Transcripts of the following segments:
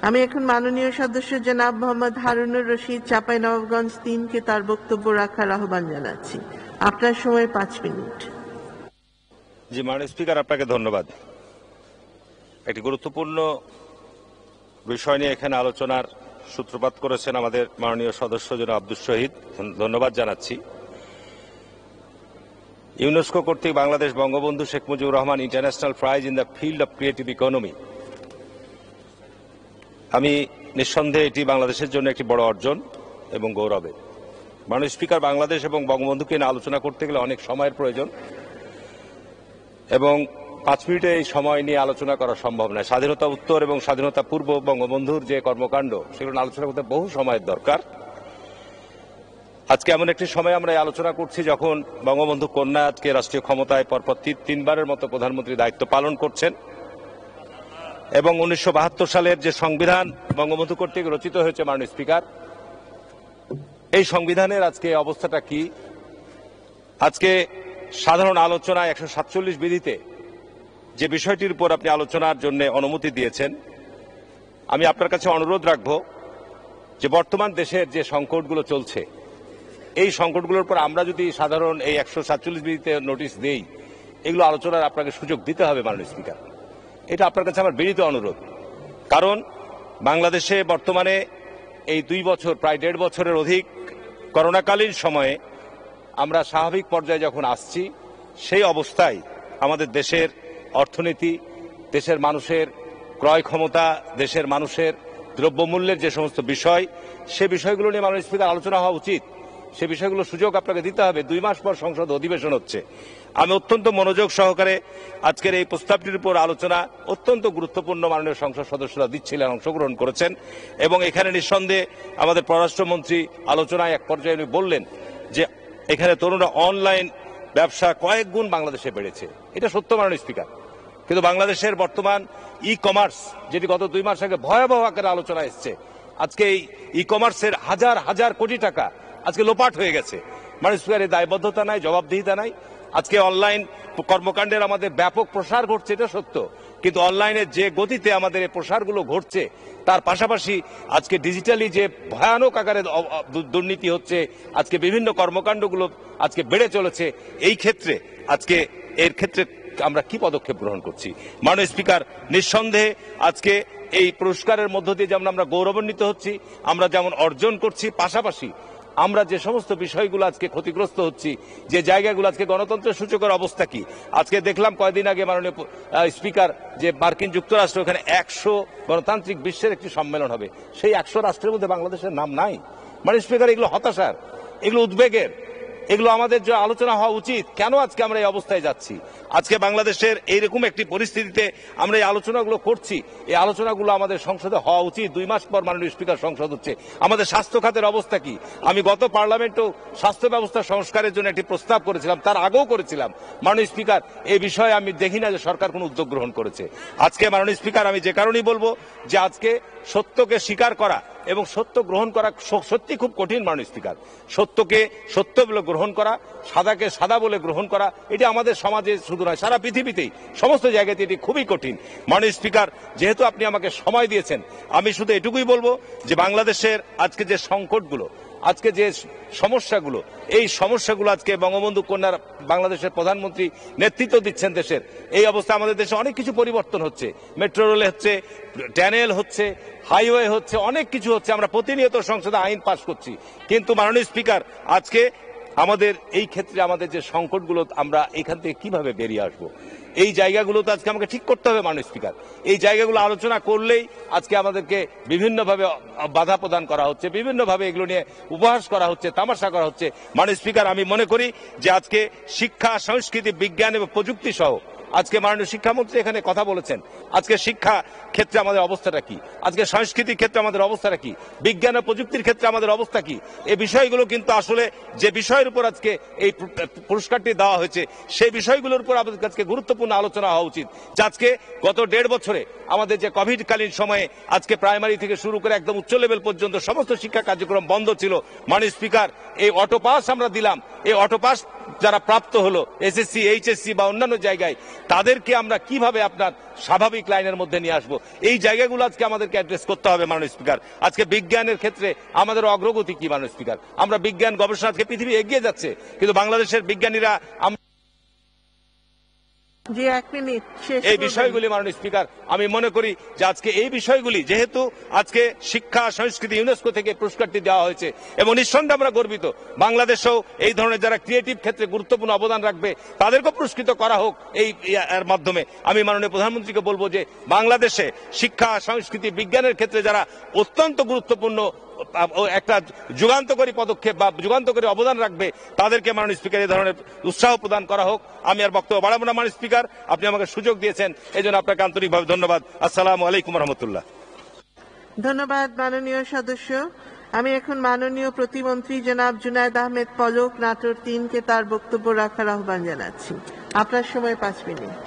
আমি এখন মাননীয় সদস্য জনাব মোহাম্মদ হারুনুর রশিদ চাঁপাইনবাবগঞ্জ 3 কে তার বক্তব্য রাখার আহ্বান জানাচ্ছি। আপনার সময় 5 মিনিট। জি মাননীয় স্পিকার, আপনাকে ধন্যবাদ। একটি গুরুত্বপূর্ণ বিষয় নিয়ে এখানে আলোচনার সূত্রপাত করেছেন আমাদের মাননীয় সদস্য জনাব আব্দুস শহীদ, ধন্যবাদ জানাচ্ছি। ইউনেস্কো কর্তৃক Bangladesh Bangabandhu Sheikh Mujibur Rahman international prize in the field of creative economy, আমি নিঃসন্দেহে এটি বাংলাদেশের জন্য একটি বড় অর্জন এবং গৌরবের। মাননীয় স্পিকার, বাংলাদেশ এবং বঙ্গবন্ধুকে নিয়ে আলোচনা করতে গেলে অনেক সময়ের প্রয়োজন এবং 5 মিনিটে এই সময় নিয়ে আলোচনা করা সম্ভব নয়। স্বাধীনতা উত্তর এবং স্বাধীনতা পূর্ব বঙ্গবন্ধুর যে কর্মকাণ্ড, সেগুলো আলোচনা করতে বহু সময়ের দরকার। আজকে এমন একটি সময় আমরা আলোচনা করছি যখন বঙ্গবন্ধু কন্যা আজকে রাষ্ট্রীয় ক্ষমতায় পরপর 3বারের মতো প্রধানমন্ত্রী দায়িত্ব পালন করছেন এবং 1972 সালের যে সংবিধান বঙ্গবন্ধু কর্তৃক রচিত হয়েছে, মাননীয় স্পিকার, এই সংবিধানের আজকে অবস্থাটা কি? আজকে সাধারণ আলোচনায় 147 বিধিতে যে বিষয়টির উপর আপনি আলোচনার জন্য অনুমতি দিয়েছেন, আমি আপনার কাছে অনুরোধ রাখব যে বর্তমান দেশের যে সংকটগুলো চলছে, এই সংকটগুলোর উপর আমরা যদি সাধারণ এই 147 বিধিতে নোটিশ দেই, এগুলো আলোচনার আপনাকে সুযোগ দিতে হবে মাননীয় স্পিকার। এটা আপনার কাছে আমার বিনীত অনুরোধ। কারণ বাংলাদেশে বর্তমানে এই 2 বছর, প্রায় 1.5 বছরের অধিক করোনাকালীন সময়ে আমরা স্বাভাবিক পর্যায়ে যখন আসছি, সেই অবস্থায় আমাদের দেশের অর্থনীতি, দেশের মানুষের ক্রয় ক্ষমতা, দেশের মানুষের দ্রব্যমূল্যের যে সমস্ত বিষয়, সে বিষয়গুলো নিয়ে মাননীয় স্পিকার আলোচনা হওয়া উচিত। সে বিষয়গুলো সুযোগ আপনাকে দিতে হবে। 2 মাস পর সংসদ অধিবেশন হচ্ছে। আমি অত্যন্ত মনোযোগ সহকারে আজকের এই প্রস্তাবটির উপর আলোচনা অত্যন্ত গুরুত্বপূর্ণ মাননীয় সংসদ সদস্যরা দিচ্ছিলেন, অংশগ্রহণ করেছেন এবং এখানে নিঃসন্দেহে আমাদের পররাষ্ট্রমন্ত্রী আলোচনায় এক পর্যায়ে উনি বললেন যে এখানে তরুণরা অনলাইন ব্যবসা কয়েক গুণ বাংলাদেশে বেড়েছে। এটা সত্য মাননীয় স্পিকার, কিন্তু বাংলাদেশের বর্তমান ই কমার্স, যেটি গত 2 মাস আগে ভয়াবহ আকারে আলোচনা এসছে, আজকে এই ই কমার্সের হাজার হাজার কোটি টাকা আজকে লোপাট হয়ে গেছে। মাননীয় স্পিকার, এই দায়বদ্ধতা নাই, জবাবদিহিতা নাই। আজকে অনলাইন কর্মকাণ্ডের আমাদের ব্যাপক প্রসার ঘটছে, এটা সত্য, কিন্তু অনলাইনের যে গতিতে আমাদের এই প্রসারগুলো ঘটছে, তার পাশাপাশি আজকে ডিজিটালি যে ভয়ানক আকারে দুর্নীতি হচ্ছে, আজকে বিভিন্ন কর্মকাণ্ডগুলো আজকে বেড়ে চলেছে। এই ক্ষেত্রে আজকে এর ক্ষেত্রে আমরা কি পদক্ষেপ গ্রহণ করছি? মাননীয় স্পিকার, নিঃসন্দেহে আজকে এই পুরস্কারের মধ্য দিয়ে যেমন আমরা গৌরবান্বিত হচ্ছি, আমরা যেমন অর্জন করছি, পাশাপাশি আমরা যে সমস্ত বিষয়গুলো আজকে ক্ষতিগ্রস্ত হচ্ছি, যে জায়গাগুলো আজকে গণতন্ত্রের সূচকের অবস্থা কি? আজকে দেখলাম কয়েকদিন আগে মাননীয় স্পিকার যে মার্কিন যুক্তরাষ্ট্র, ওখানে 100 গণতান্ত্রিক বিশ্বের একটি সম্মেলন হবে, সেই 100 রাষ্ট্রের মধ্যে বাংলাদেশের নাম নাই। মাননীয় স্পিকার, এগুলো হতাশার, এগুলো উদ্বেগের, এগুলো আমাদের যে আলোচনা হওয়া উচিত। কেন আজকে আমরা এই অবস্থায় যাচ্ছি? আজকে বাংলাদেশের এইরকম একটি পরিস্থিতিতে আমরা এই আলোচনাগুলো করছি, এই আলোচনাগুলো আমাদের সংসদে হওয়া উচিত। 2 মাস পর মাননীয় স্পিকার সংসদ হচ্ছে। আমাদের স্বাস্থ্য খাতের অবস্থা কি? আমি গত পার্লামেন্টেও স্বাস্থ্য ব্যবস্থা সংস্কারের জন্য একটি প্রস্তাব করেছিলাম, তার আগেও করেছিলাম। মাননীয় স্পিকার, এই বিষয়ে আমি দেখি না যে সরকার কোনো উদ্যোগ গ্রহণ করেছে। আজকে মাননীয় স্পিকার, আমি যে কারণেই বলবো যে আজকে সত্যকে স্বীকার করা এবং সত্য গ্রহণ করা সত্যি খুব কঠিন। মাননীয় স্পিকার, সত্যকে সত্য বলে গ্রহণ করা, সাদাকে সাদা বলে গ্রহণ করা, এটি আমাদের সমাজে শুধু নয়, সারা পৃথিবীতেই সমস্ত জায়গাতে এটি খুবই কঠিন। মাননীয় স্পিকার, যেহেতু আপনি আমাকে সময় দিয়েছেন, আমি শুধু এটুকুই বলবো যে বাংলাদেশের আজকে যে সংকটগুলো, আজকে যে সমস্যাগুলো, এই সমস্যাগুলো আজকে বঙ্গবন্ধু কন্যার বাংলাদেশের প্রধানমন্ত্রী নেতৃত্ব দিচ্ছেন দেশের, এই অবস্থা আমাদের দেশে অনেক কিছু পরিবর্তন হচ্ছে। মেট্রো রেল হচ্ছে, টানেল হচ্ছে, হাইওয়ে হচ্ছে, অনেক কিছু হচ্ছে। আমরা প্রতিনিয়ত সংসদে আইন পাস করছি, কিন্তু মাননীয় স্পিকার, আজকে আমাদের এই ক্ষেত্রে আমাদের যে সংকটগুলো, আমরা এখান থেকে কিভাবে বেরিয়ে আসবো, এই জায়গাগুলো তো আজকে আমাকে ঠিক করতে হবে। মাননীয় স্পিকার, এই জায়গাগুলো আলোচনা করলেই আজকে আমাদেরকে বিভিন্নভাবে বাধা প্রদান করা হচ্ছে, বিভিন্নভাবে এগুলো নিয়ে উপহাস করা হচ্ছে, তামাশা করা হচ্ছে। মাননীয় স্পিকার, আমি মনে করি যে আজকে শিক্ষা, সংস্কৃতি, বিজ্ঞান এবং প্রযুক্তি সহ আজকে মাননীয় শিক্ষামন্ত্রী এখানে কথা বলেছেন, আজকে শিক্ষা ক্ষেত্রে আমাদের অবস্থাটা কি, আজকে সংস্কৃতির ক্ষেত্রে আমাদের অবস্থাটা কি, বিজ্ঞান ও প্রযুক্তির ক্ষেত্রে আমাদের অবস্থা কি, এই বিষয়গুলো কিন্তু আসলে যে বিষয়ের উপর আজকে এই পুরস্কারটি দেওয়া হয়েছে, সেই বিষয়গুলোর উপর আমাদের আজকে গুরুত্বপূর্ণ আলোচনা হওয়া উচিত। যে আজকে গত 1.5 বছরে আমাদের যে কোভিডকালীন সময়ে আজকে প্রাইমারি থেকে শুরু করে একদম উচ্চ লেভেল পর্যন্ত সমস্ত শিক্ষা কার্যক্রম বন্ধ ছিল। মাননীয় স্পিকার, এই অটো পাস আমরা দিলাম, এই অটো পাস যারা প্রাপ্ত হলো এসএসসি এইচএসসি বা অন্যান্য জায়গায়, তাদেরকে আমরা কিভাবে আপনার স্বাভাবিক লাইনের মধ্যে নিয়ে আসবো, এই জায়গাগুলো আজকে আমাদেরকে অ্যাড্রেস করতে হবে মাননীয় স্পিকার। আজকে বিজ্ঞানের ক্ষেত্রে আমাদের অগ্রগতি কি মাননীয় স্পিকার? আমরা বিজ্ঞান গবেষণা, আজকে পৃথিবী এগিয়ে যাচ্ছে, কিন্তু বাংলাদেশের বিজ্ঞানীরা জি, 1 মিনিট শেষ এই করবেন। বিষয়গুলি মাননীয় স্পিকার, আমি মনে করি যে আজকে এই বিষয়গুলি যেহেতু আজকে শিক্ষা সংস্কৃতি ইউনেস্কো থেকে পুরস্কারটি দেওয়া হয়েছে এবং নিঃসন্দেহে আমরা গর্বিত, বাংলাদেশেও এই ধরনের যারা ক্রিয়েটিভ ক্ষেত্রে গুরুত্বপূর্ণ অবদান রাখবে তাদেরকেও পুরস্কৃত করা হোক এই এর মাধ্যমে। আমি মাননীয় প্রধানমন্ত্রীকে বলবো যে বাংলাদেশে শিক্ষা সংস্কৃতি বিজ্ঞানের ক্ষেত্রে যারা অত্যন্ত গুরুত্বপূর্ণ একটা যুগান্তকারী পদক্ষেপ বা যুগান্তকারী অবদান রাখবে তাদেরকে মাননীয় স্পিকার এই ধরনের উৎসাহ প্রদান করা হোক। আমি আর বক্তব্য বাড়াবো না মাননীয় স্পিকার, আপনি আমাকে সুযোগ দিয়েছেন, এই জন্য আপনাকে আন্তরিকভাবে ধন্যবাদ। আসসালামু আলাইকুম রহমতুল্লাহ। ধন্যবাদ মাননীয় সদস্য। আমি এখন মাননীয় প্রতিমন্ত্রী জনাব জুনায়েদ আহমেদ পলক, নাটোর 3 কে তার বক্তব্য রাখার আহ্বান জানাচ্ছি। আপনার সময় 5 মিনিট।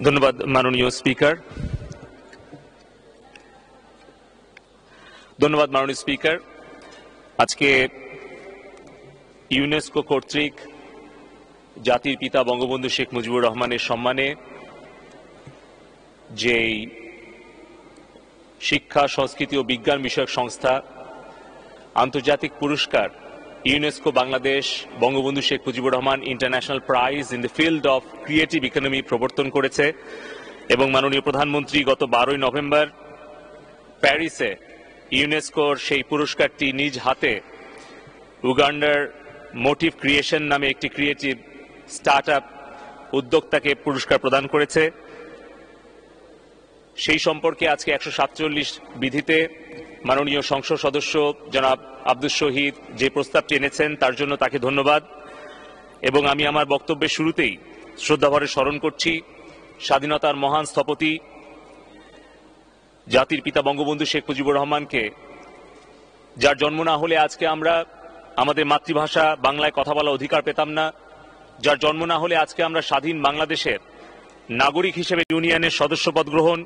ধন্যবাদ মাননীয় স্পিকার। ধন্যবাদ মাননীয় স্পিকার। আজকে ইউনেস্কো কর্তৃক জাতির পিতা বঙ্গবন্ধু শেখ মুজিবুর রহমানের সম্মানে যেই শিক্ষা সংস্কৃতি ও বিজ্ঞান বিষয়ক সংস্থা আন্তর্জাতিক পুরস্কার UNESCO Bangladesh Bangabandhu Sheikh Mujibur Rahman international prize in the field of creative economy প্রবর্তন করেছে এবং মাননীয় প্রধানমন্ত্রী গত 12ই নভেম্বর প্যারিসে ইউনেস্কোর সেই পুরস্কারটি নিজ হাতে উগান্ডার মোটিভ ক্রিয়েশন নামে একটি ক্রিয়েটিভ স্টার্টআপ উদ্যোক্তাকে পুরস্কার প্রদান করেছে। সেই সম্পর্কে আজকে 147 বিধিতে মাননীয় সংসদ সদস্য জনাব আব্দুল শহীদ যে প্রস্তাবটি এনেছেন তার জন্য তাকে ধন্যবাদ। এবং আমি আমার বক্তব্যের শুরুতেই শ্রদ্ধাভরে স্মরণ করছি স্বাধীনতার মহান স্থপতি জাতির পিতা বঙ্গবন্ধু শেখ মুজিবুর রহমানকে, যার জন্ম না হলে আজকে আমরা আমাদের মাতৃভাষা বাংলায় কথা বলার অধিকার পেতাম না, যার জন্ম না হলে আজকে আমরা স্বাধীন বাংলাদেশের নাগরিক হিসেবে ইউনিয়নের সদস্যপদ গ্রহণ,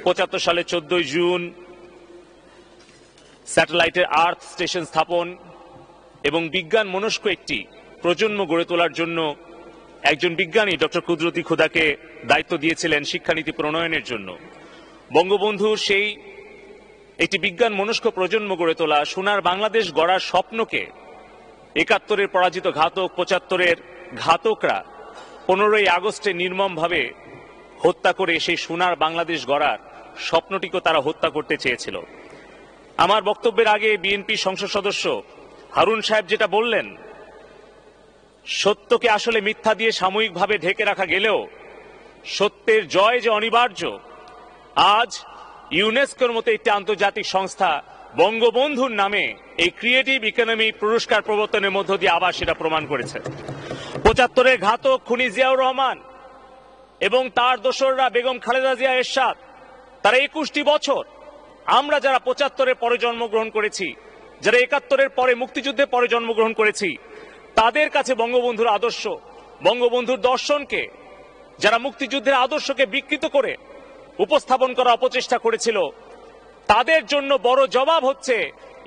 75 সালে 14ই জুন স্যাটেলাইটের আর্থ স্টেশন স্থাপন এবং বিজ্ঞান মনস্ক একটি প্রজন্ম গড়ে তোলার জন্য একজন বিজ্ঞানী ডক্টর কুদরতি খুদাকে দায়িত্ব দিয়েছিলেন শিক্ষানীতি প্রণয়নের জন্য। বঙ্গবন্ধুর সেই একটি বিজ্ঞান মনস্ক প্রজন্ম গড়ে তোলা, সোনার বাংলাদেশ গড়ার স্বপ্নকে 71-এর পরাজিত ঘাতক, 75-এর ঘাতকরা 15ই আগস্টে নির্মমভাবে হত্যা করে সেই সোনার বাংলাদেশ গড়ার স্বপ্নটিকে তারা হত্যা করতে চেয়েছিল। আমার বক্তব্যের আগে বিএনপি সংসদ সদস্য হারুন সাহেব যেটা বললেন, সত্যকে আসলে মিথ্যা দিয়ে সাময়িকভাবে ঢেকে রাখা গেলেও সত্যের জয় যে অনিবার্য, আজ ইউনেস্কোর মতো একটি আন্তর্জাতিক সংস্থা বঙ্গবন্ধুর নামে এই ক্রিয়েটিভ ইকোনমি পুরস্কার প্রবর্তনের মধ্য দিয়ে আবার সেটা প্রমাণ করেছে। 75-এর ঘাতক খুনি জিয়াউর রহমান এবং তার দোসররা বেগম খালেদা জিয়া এরশাদ, তারা 21টি বছর, আমরা যারা 75-এর পরে জন্মগ্রহণ করেছি, যারা 71-এর পরে মুক্তিযুদ্ধের পরে জন্মগ্রহণ করেছি, তাদের কাছে বঙ্গবন্ধুর আদর্শ, বঙ্গবন্ধুর দর্শনকে যারা মুক্তিযুদ্ধের আদর্শকে বিকৃত করে উপস্থাপন করা অপচেষ্টা করেছিল, তাদের জন্য বড় জবাব হচ্ছে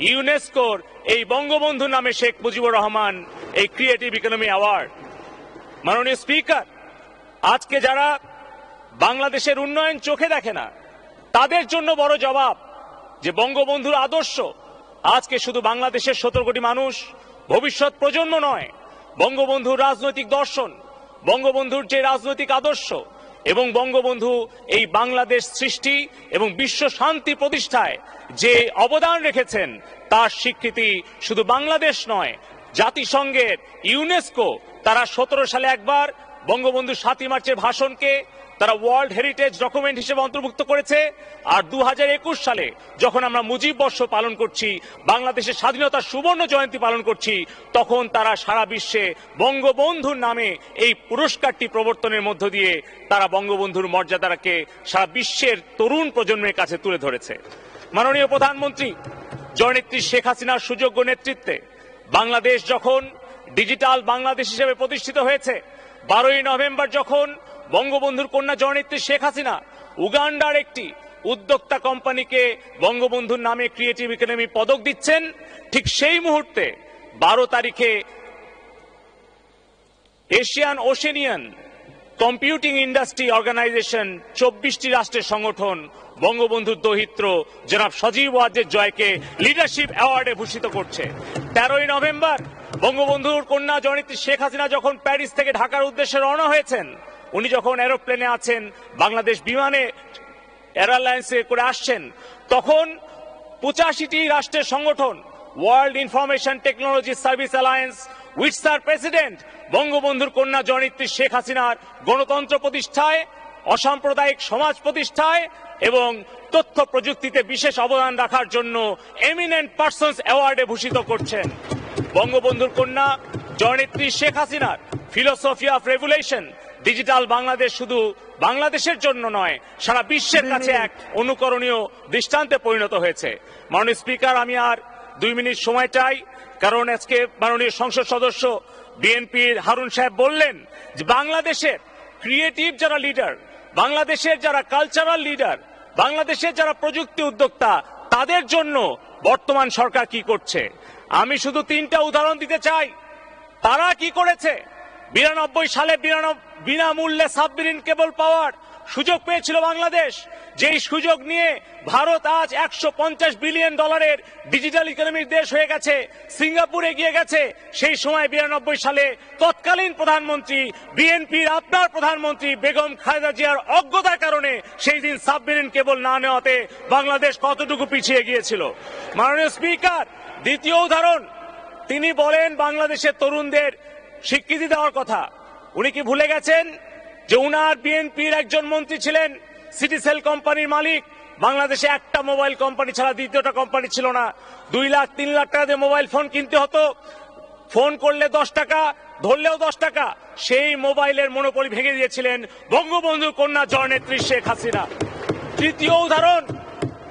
ইউনেস্কোর এই বঙ্গবন্ধু নামে শেখ মুজিবুর রহমান এই ক্রিয়েটিভ ইকোনমি অ্যাওয়ার্ড। মাননীয় স্পিকার, আজকে যারা বাংলাদেশের উন্নয়ন চোখে দেখে না, তাদের জন্য বড় জবাব যে বঙ্গবন্ধুর আদর্শ আজকে শুধু বাংলাদেশের 17 কোটি মানুষ, ভবিষ্যৎ প্রজন্ম নয়, বঙ্গবন্ধুর রাজনৈতিক দর্শন, বঙ্গবন্ধুর যে রাজনৈতিক আদর্শ এবং বঙ্গবন্ধু এই বাংলাদেশ সৃষ্টি এবং বিশ্ব শান্তি প্রতিষ্ঠায় যে অবদান রেখেছেন তার স্বীকৃতি শুধু বাংলাদেশ নয়, জাতিসংঘের ইউনেস্কো তারা 17 সালে একবার বঙ্গবন্ধুর 7ই মার্চের ভাষণকে তারা ওয়ার্ল্ড হেরিটেজ ডকুমেন্ট হিসেবে অন্তর্ভুক্ত করেছে। আর 2021 সালে যখন আমরা মুজিব বর্ষ পালন করছি, বাংলাদেশের স্বাধীনতার সুবর্ণ জয়ন্তী পালন করছি, তখন তারা সারা বিশ্বে বঙ্গবন্ধুর নামে এই পুরস্কারটি প্রবর্তনের মধ্য দিয়ে তারা বঙ্গবন্ধুর মর্যাদাকে সারা বিশ্বের তরুণ প্রজন্মের কাছে তুলে ধরেছে। মাননীয় প্রধানমন্ত্রী জননেত্রী শেখ হাসিনার সুযোগ্য নেতৃত্বে বাংলাদেশ যখন ডিজিটাল বাংলাদেশ হিসেবে প্রতিষ্ঠিত হয়েছে, 12ই নভেম্বর যখন বঙ্গবন্ধুর কন্যা জননেত্রী শেখ হাসিনা উগান্ডার একটি উদ্যোক্তা কোম্পানিকে বঙ্গবন্ধুর নামে ক্রিয়েটিভ ইকোনমি পদক দিচ্ছেন, ঠিক সেই মুহূর্তে 12 তারিখে এশিয়ান ওশেনিয়ান কম্পিউটিং ইন্ডাস্ট্রি অর্গানাইজেশন 24টি রাষ্ট্রের সংগঠন বঙ্গবন্ধুর দৌহিত্র জনাব সজীব ওয়াজেদ জয়কে লিডারশিপ অ্যাওয়ার্ডে ভূষিত করছে। 13ই নভেম্বর বঙ্গবন্ধুর কন্যা জননেত্রী শেখ হাসিনা যখন প্যারিস থেকে ঢাকার উদ্দেশ্যে রওনা হয়েছেন, উনি যখন এরোপ্লেনে আছেন, বাংলাদেশ বিমানে এয়ারলাইন্সে করে আসছেন, তখন 85টি রাষ্ট্রের সংগঠন world information technology service alliance which তার প্রেসিডেন্ট বঙ্গবন্ধুর কন্যা জননেত্রী শেখ হাসিনার গণতন্ত্র প্রতিষ্ঠায়, অসাম্প্রদায়িক সমাজ প্রতিষ্ঠায় এবং তথ্য প্রযুক্তিতে বিশেষ অবদান রাখার জন্য এমিনেন্ট পারসনস অ্যাওয়ার্ডে ভূষিত করছেন। বঙ্গবন্ধুর কন্যা জননেত্রী শেখ হাসিনার philosophy of revolution digital Bangladesh শুধু বাংলাদেশের জন্য নয়, সারা বিশ্বের কাছে এক অনুকরণীয় দৃষ্টান্তে পরিণত হয়েছে। মাননীয় স্পিকার, আমি আর 2 মিনিট সময় চাই, কারণ আজকে মাননীয় সংসদ সদস্য বিএনপির হারুন সাহেব বললেন যে বাংলাদেশের ক্রিয়েটিভ যারা লিডার, বাংলাদেশের যারা কালচারাল লিডার, বাংলাদেশের যারা প্রযুক্তি উদ্যোক্তা, তাদের জন্য বর্তমান সরকার কি করছে। আমি শুধু 3টা উদাহরণ দিতে চাই। তারা কি করেছে? 92 সালে বিনামূল্যে সাবমেরিন কেবল পাওয়ার সুযোগ পেয়েছিল বাংলাদেশ। যেই সুযোগ নিয়ে ভারত আজ $150 বিলিয়ন ডিজিটাল ইকোনমির দেশ হয়ে গেছে, সিঙ্গাপুর এগিয়ে গেছে। সেই সময় 92 সালে তৎকালীন প্রধানমন্ত্রী বিএনপির আপনার প্রধানমন্ত্রী বেগম খালেদা জিয়ার অজ্ঞতার কারণে সেই দিন সাবমেরিন কেবল না নেওয়াতে বাংলাদেশ কতটুকু পিছিয়ে গিয়েছিল। মাননীয় স্পিকার, দ্বিতীয় উদাহরণ, তিনি বলেন বাংলাদেশের তরুণদের স্বীকৃতি দেওয়ার কথা। উনি কি ভুলে গেছেন যে উনার বিএনপির একজন মন্ত্রী ছিলেন সিটিসেল কোম্পানির মালিক? বাংলাদেশে একটা মোবাইল কোম্পানি ছাড়া দ্বিতীয়টা কোম্পানি ছিল না। 2 লাখ 3 লাখ টাকা দিয়ে মোবাইল ফোন কিনতে হতো, ফোন করলে 10 টাকা, ধরলেও 10 টাকা। সেই মোবাইলের মনোপলি ভেঙে দিয়েছিলেন বঙ্গবন্ধু কন্যা জননেত্রী শেখ হাসিনা। তৃতীয় উদাহরণ,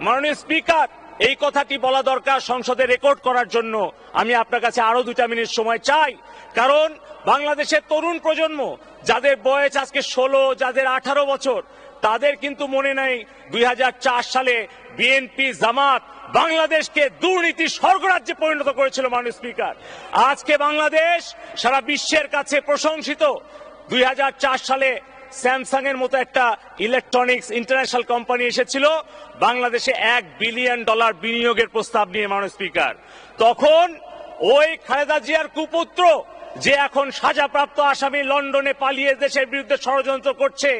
মাননীয় স্পিকার, এই কথাটি বলা দরকার সংসদে রেকর্ড করার জন্য। আমি আপনার কাছে আরো 2টা মিনিট সময় চাই, কারণ বাংলাদেশের তরুণ প্রজন্ম যাদের বয়স আজকে 16, যাদের 18 বছর, তাদের কিন্তু মনে নেই 2004 সালে বিএনপি জামাত বাংলাদেশকে দুর্নীতির স্বর্গরাজ্যে পরিণত করেছিল। মাননীয় স্পিকার, আজকে বাংলাদেশ সারা বিশ্বের কাছে প্রশংসিত। 2004 সালে স্যামসাং এর মতো একটা ইলেকট্রনিক্স ইন্টারন্যাশনাল কোম্পানি এসেছিল বাংলাদেশে $1 বিলিয়ন বিনিয়োগের প্রস্তাব নিয়ে। মাননীয় স্পিকার, তখন ওই খালেদা জিয়ার কুপুত্র, যে এখন সাজাপ্রাপ্ত আসামি, লন্ডনে পালিয়ে দেশের বিরুদ্ধে ষড়যন্ত্র করছে,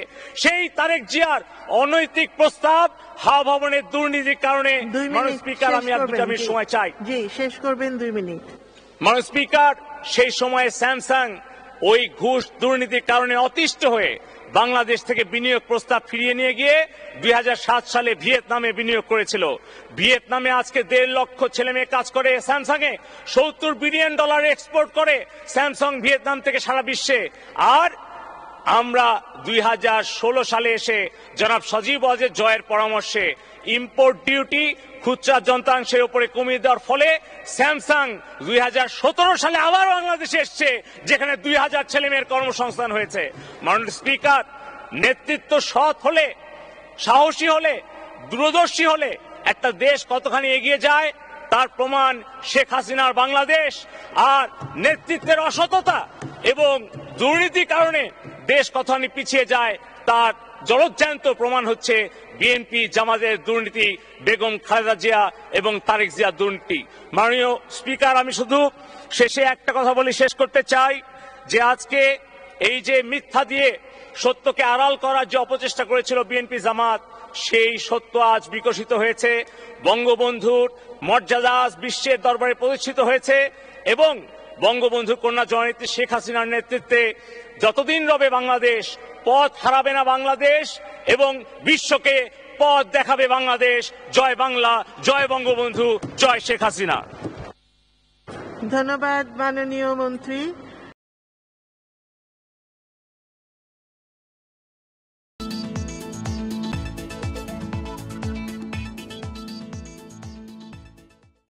সেই তারেক জিয়ার অনৈতিক প্রস্তাব হাওয়া ভবনের দুর্নীতির কারণে। মাননীয় স্পিকার, আমি আর 2টা মিনিট সময় চাই। জি, শেষ করবেন 2 মিনিট। মাননীয় স্পিকার, সেই সময়ে স্যামসাং ওই ঘুষ দুর্নীতির কারণে অতিষ্ঠ হয়ে বাংলাদেশ থেকে বিনিয়োগ প্রস্তাব ফিরিয়ে নিয়ে গিয়ে 2007 সালে ভিয়েতনামে বিনিয়োগ করেছিল। ভিয়েতনামে আজকে 1.5 লক্ষ ছেলে মেয়ে কাজ করে স্যামসাং এ, $70 বিলিয়ন এক্সপোর্ট করে স্যামসাং ভিয়েতনাম থেকে সারা বিশ্বে। আর আমরা 2016 সালে এসে জনাব সজীব ওয়াজেদ জয়ের পরামর্শে ইম্পোর্ট ডিউটি খুচরা যন্ত্রাংশের উপরে কমিয়ে দেওয়ার ফলে স্যামসাং 2017 সালে আবার বাংলাদেশে এসছে, যেখানে 2000 ছেলে মেয়ের কর্মসংস্থান হয়েছে। মাননীয় স্পিকার, নেতৃত্ব সৎ হলে, সাহসী হলে, দূরদর্শী হলে একটা দেশ কতখানি এগিয়ে যায় তার প্রমাণ শেখ হাসিনার বাংলাদেশ। আর নেতৃত্বের অসততা এবং দুর্নীতির কারণে দেশ কতখানি পিছিয়ে যায় তার জলজ্যান্ত প্রমাণ হচ্ছে বিএনপি জামাতের দুর্নীতি, বেগম খালেদা জিয়া এবং তারেক জিয়ার দুর্নীতি। মাননীয় স্পিকার, আমি শুধু শেষে একটা কথা বলে শেষ করতে চাই যে আজকে এই যে মিথ্যা দিয়ে সত্যকে আড়াল করার যে অপচেষ্টা করেছিল বিএনপি জামাত, সেই সত্য আজ বিকশিত হয়েছে। বঙ্গবন্ধুর মর্যাদা আজ বিশ্বের দরবারে প্রতিষ্ঠিত হয়েছে এবং বঙ্গবন্ধুর কন্যা জননেত্রী শেখ হাসিনার নেতৃত্বে যতদিন রবে বাংলাদেশ, পথ হারাবে না বাংলাদেশ এবং বিশ্বকে পথ দেখাবে বাংলাদেশ। জয় বাংলা, জয় বঙ্গবন্ধু, জয় শেখ হাসিনা। ধন্যবাদ মাননীয় মন্ত্রী।